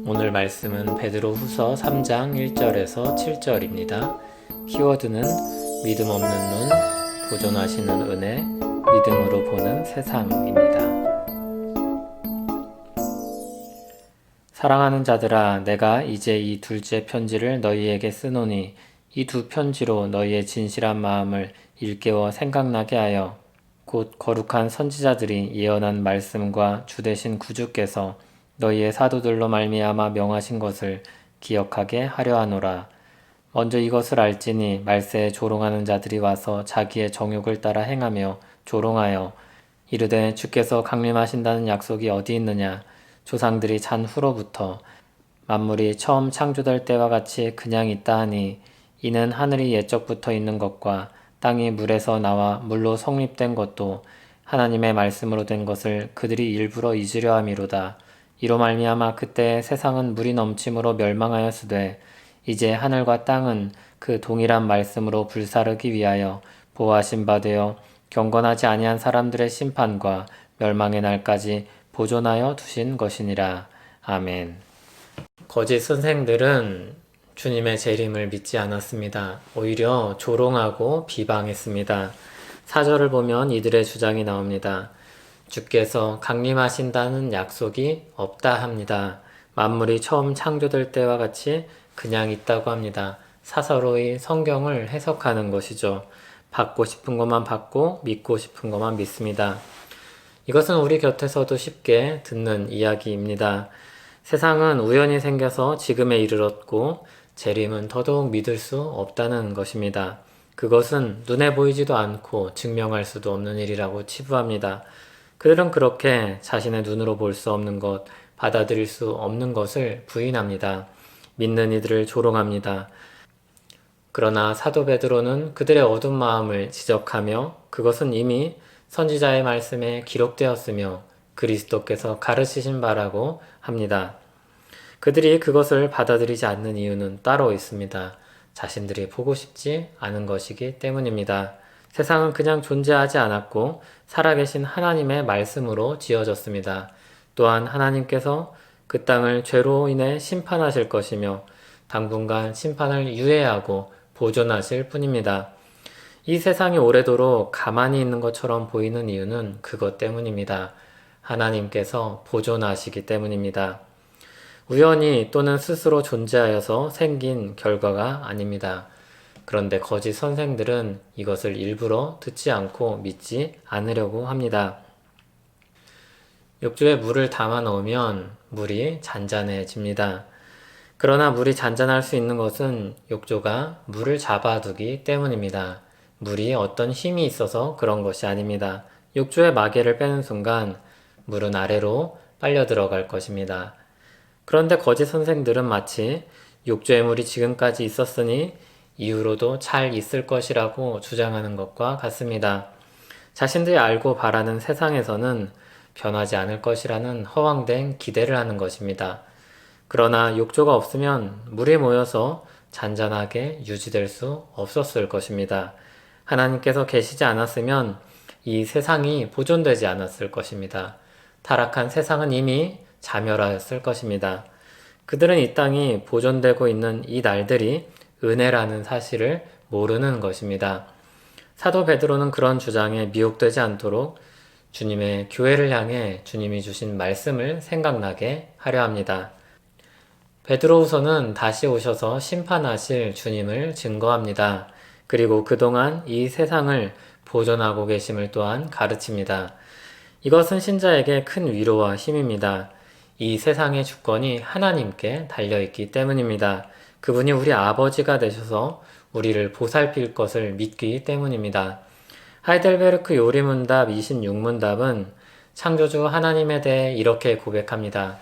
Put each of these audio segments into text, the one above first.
오늘 말씀은 베드로후서 3장 1절에서 7절입니다. 키워드는 믿음 없는 눈, 보존하시는 은혜, 믿음으로 보는 세상입니다. 사랑하는 자들아, 내가 이제 이 둘째 편지를 너희에게 쓰노니 이 두 편지로 너희의 진실한 마음을 일깨워 생각나게 하여 곧 거룩한 선지자들이 예언한 말씀과 주되신 구주께서 너희의 사도들로 말미암아 명하신 것을 기억하게 하려 하노라. 먼저 이것을 알지니 말세에 조롱하는 자들이 와서 자기의 정욕을 따라 행하며 조롱하여 이르되 주께서 강림하신다는 약속이 어디 있느냐. 조상들이 잔 후로부터 만물이 처음 창조될 때와 같이 그냥 있다 하니 이는 하늘이 옛적부터 있는 것과 땅이 물에서 나와 물로 성립된 것도 하나님의 말씀으로 된 것을 그들이 일부러 잊으려 함이로다. 이로 말미암아 그때 세상은 물이 넘침으로 멸망하였으되 이제 하늘과 땅은 그 동일한 말씀으로 불사르기 위하여 보호하신 바 되어 경건하지 아니한 사람들의 심판과 멸망의 날까지 보존하여 두신 것이니라. 아멘. 거짓 선생들은 주님의 재림을 믿지 않았습니다. 오히려 조롱하고 비방했습니다. 4절을 보면 이들의 주장이 나옵니다. 주께서 강림하신다는 약속이 없다 합니다. 만물이 처음 창조될 때와 같이 그냥 있다고 합니다. 사서로이 성경을 해석하는 것이죠. 받고 싶은 것만 받고 믿고 싶은 것만 믿습니다. 이것은 우리 곁에서도 쉽게 듣는 이야기입니다. 세상은 우연히 생겨서 지금에 이르렀고 재림은 더더욱 믿을 수 없다는 것입니다. 그것은 눈에 보이지도 않고 증명할 수도 없는 일이라고 치부합니다. 그들은 그렇게 자신의 눈으로 볼 수 없는 것, 받아들일 수 없는 것을 부인합니다. 믿는 이들을 조롱합니다. 그러나 사도 베드로는 그들의 어두운 마음을 지적하며 그것은 이미 선지자의 말씀에 기록되었으며 그리스도께서 가르치신 바라고 합니다. 그들이 그것을 받아들이지 않는 이유는 따로 있습니다. 자신들이 보고 싶지 않은 것이기 때문입니다. 세상은 그냥 존재하지 않았고 살아계신 하나님의 말씀으로 지어졌습니다. 또한 하나님께서 그 땅을 죄로 인해 심판하실 것이며 당분간 심판을 유예하고 보존하실 뿐입니다. 이 세상이 오래도록 가만히 있는 것처럼 보이는 이유는 그것 때문입니다. 하나님께서 보존하시기 때문입니다. 우연히 또는 스스로 존재하여서 생긴 결과가 아닙니다. 그런데 거짓 선생들은 이것을 일부러 듣지 않고 믿지 않으려고 합니다. 욕조에 물을 담아 넣으면 물이 잔잔해집니다. 그러나 물이 잔잔할 수 있는 것은 욕조가 물을 잡아두기 때문입니다. 물이 어떤 힘이 있어서 그런 것이 아닙니다. 욕조의 마개를 빼는 순간 물은 아래로 빨려 들어갈 것입니다. 그런데 거짓 선생들은 마치 욕조의 물이 지금까지 있었으니 이후로도 잘 있을 것이라고 주장하는 것과 같습니다. 자신들이 알고 바라는 세상에서는 변하지 않을 것이라는 허황된 기대를 하는 것입니다. 그러나 욕조가 없으면 물이 모여서 잔잔하게 유지될 수 없었을 것입니다. 하나님께서 계시지 않았으면 이 세상이 보존되지 않았을 것입니다. 타락한 세상은 이미 자멸하였을 것입니다. 그들은 이 땅이 보존되고 있는 이 날들이 은혜라는 사실을 모르는 것입니다. 사도 베드로는 그런 주장에 미혹되지 않도록 주님의 교회를 향해 주님이 주신 말씀을 생각나게 하려 합니다. 베드로후서는 다시 오셔서 심판하실 주님을 증거합니다. 그리고 그동안 이 세상을 보존하고 계심을 또한 가르칩니다. 이것은 신자에게 큰 위로와 힘입니다. 이 세상의 주권이 하나님께 달려있기 때문입니다. 그분이 우리 아버지가 되셔서 우리를 보살필 것을 믿기 때문입니다. 하이델베르크 요리문답 26문답은 창조주 하나님에 대해 이렇게 고백합니다.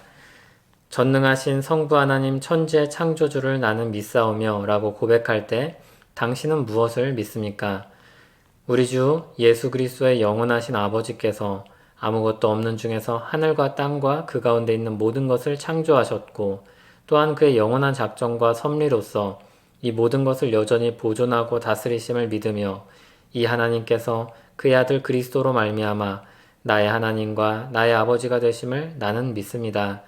전능하신 성부 하나님 천지의 창조주를 나는 믿사오며 라고 고백할 때 당신은 무엇을 믿습니까? 우리 주 예수 그리스도의 영원하신 아버지께서 아무것도 없는 중에서 하늘과 땅과 그 가운데 있는 모든 것을 창조하셨고 또한 그의 영원한 작정과 섭리로서 이 모든 것을 여전히 보존하고 다스리심을 믿으며 이 하나님께서 그의 아들 그리스도로 말미암아 나의 하나님과 나의 아버지가 되심을 나는 믿습니다.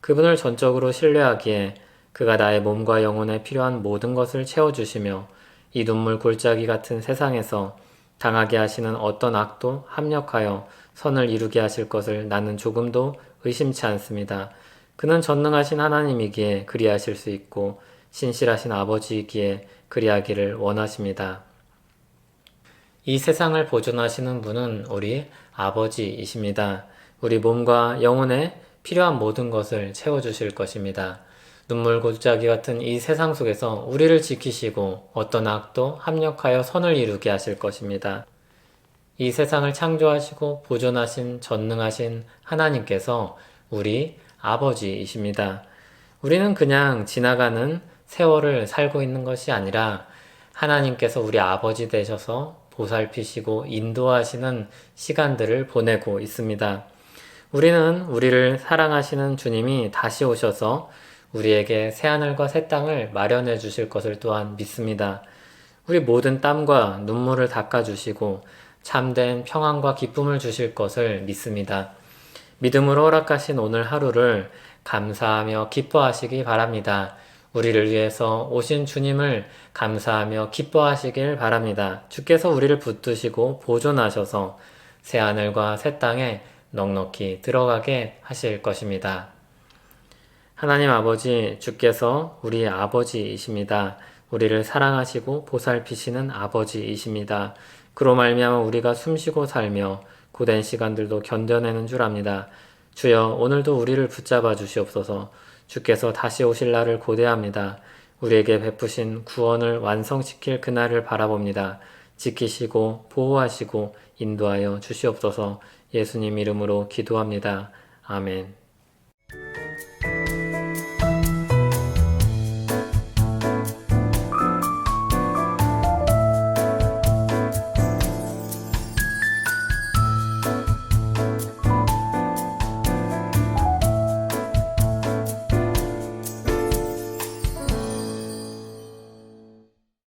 그분을 전적으로 신뢰하기에 그가 나의 몸과 영혼에 필요한 모든 것을 채워주시며 이 눈물 골짜기 같은 세상에서 당하게 하시는 어떤 악도 합력하여 선을 이루게 하실 것을 나는 조금도 의심치 않습니다. 그는 전능하신 하나님이기에 그리하실 수 있고 신실하신 아버지이기에 그리하기를 원하십니다. 이 세상을 보존하시는 분은 우리 아버지이십니다. 우리 몸과 영혼에 필요한 모든 것을 채워주실 것입니다. 눈물 골짜기 같은 이 세상 속에서 우리를 지키시고 어떤 악도 합력하여 선을 이루게 하실 것입니다. 이 세상을 창조하시고 보존하신 전능하신 하나님께서 우리 아버지이십니다. 우리는 그냥 지나가는 세월을 살고 있는 것이 아니라 하나님께서 우리 아버지 되셔서 보살피시고 인도하시는 시간들을 보내고 있습니다. 우리는 우리를 사랑하시는 주님이 다시 오셔서 우리에게 새하늘과 새 땅을 마련해 주실 것을 또한 믿습니다. 우리 모든 땀과 눈물을 닦아주시고 참된 평안과 기쁨을 주실 것을 믿습니다. 믿음으로 허락하신 오늘 하루를 감사하며 기뻐하시기 바랍니다. 우리를 위해서 오신 주님을 감사하며 기뻐하시길 바랍니다. 주께서 우리를 붙드시고 보존하셔서 새하늘과 새 땅에 넉넉히 들어가게 하실 것입니다. 하나님 아버지, 주께서 우리 아버지이십니다. 우리를 사랑하시고 보살피시는 아버지이십니다. 그로 말미암아 우리가 숨쉬고 살며 고된 시간들도 견뎌내는 줄 압니다. 주여, 오늘도 우리를 붙잡아 주시옵소서. 주께서 다시 오실 날을 고대합니다. 우리에게 베푸신 구원을 완성시킬 그날을 바라봅니다. 지키시고 보호하시고 인도하여 주시옵소서. 예수님 이름으로 기도합니다. 아멘.